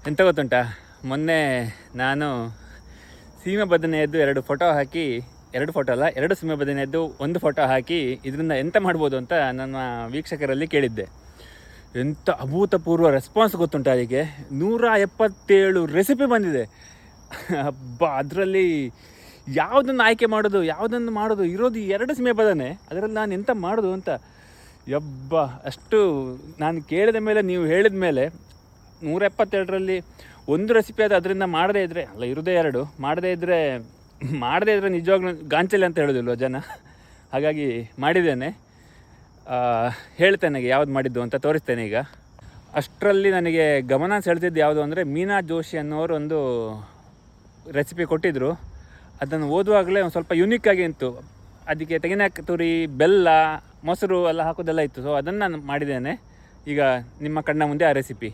ಎಂತ ಗೊತ್ತುಂಟಾ, ಮೊನ್ನೆ ನಾನು ಸೀಮೆ ಬದನೆಯದ್ದು 2 ಫೋಟೋ ಹಾಕಿ, 2 ಫೋಟೋ ಅಲ್ಲ 2 ಸೀಮೆ ಬದನೆಯದ್ದು 1 ಫೋಟೋ ಹಾಕಿ ಇದರಿಂದ ಎಂತ ಮಾಡ್ಬೋದು ಅಂತ ನನ್ನ ವೀಕ್ಷಕರಲ್ಲಿ ಕೇಳಿದ್ದೆ. ಎಂಥ ಅಭೂತಪೂರ್ವ ರೆಸ್ಪಾನ್ಸ್ ಗೊತ್ತುಂಟ. ಅದಕ್ಕೆ 177 ರೆಸಿಪಿ ಬಂದಿದೆ. ಹಬ್ಬ, ಅದರಲ್ಲಿ ಯಾವುದನ್ನು ಆಯ್ಕೆ ಮಾಡೋದು ಇರೋದು 2 ಸೀಮೆ ಬದನೆ, ಅದರಲ್ಲಿ ನಾನು ಎಂತ ಮಾಡೋದು ಅಂತ. ಯಬ್ಬ, ಅಷ್ಟು ನಾನು ಕೇಳಿದ ಮೇಲೆ, ನೀವು ಹೇಳಿದ ಮೇಲೆ 177ರಲ್ಲಿ 1 ರೆಸಿಪಿ ಅದು ಅದರಿಂದ ಮಾಡದೇ ಇದ್ದರೆ, ಅಲ್ಲ ಇರೋದೇ 2, ಮಾಡದೇ ಇದ್ದರೆ ನಿಜವಾಗ್ಲೂ ಗಾಂಚಲಿ ಅಂತ ಹೇಳೋದಿಲ್ವ ಜನ. ಹಾಗಾಗಿ ಮಾಡಿದ್ದೇನೆ. ಹೇಳ್ತೇನೆ ಯಾವ್ದು ಮಾಡಿದ್ದು ಅಂತ ತೋರಿಸ್ತೇನೆ ಈಗ. ಅಷ್ಟರಲ್ಲಿ ನನಗೆ ಗಮನ ಸೆಳೆದಿದ್ದು ಯಾವುದು ಅಂದರೆ, ಮೀನಾ ಜೋಶಿ ಅನ್ನೋರು ಒಂದು ರೆಸಿಪಿ ಕೊಟ್ಟಿದ್ದರು. ಅದನ್ನು ಓದುವಾಗಲೇ ಒಂದು ಸ್ವಲ್ಪ ಯುನೀಕಾಗಿ ಇತ್ತು. ಅದಕ್ಕೆ ತೆಂಗಿನಕಾಯಿ ತುರಿ, ಬೆಲ್ಲ, ಮೊಸರು ಎಲ್ಲ ಹಾಕೋದೆಲ್ಲ ಇತ್ತು. ಸೊ ಅದನ್ನು ನಾನು ಮಾಡಿದ್ದೇನೆ. ಈಗ ನಿಮ್ಮ ಕಣ್ಣ ಮುಂದೆ ಆ ರೆಸಿಪಿ.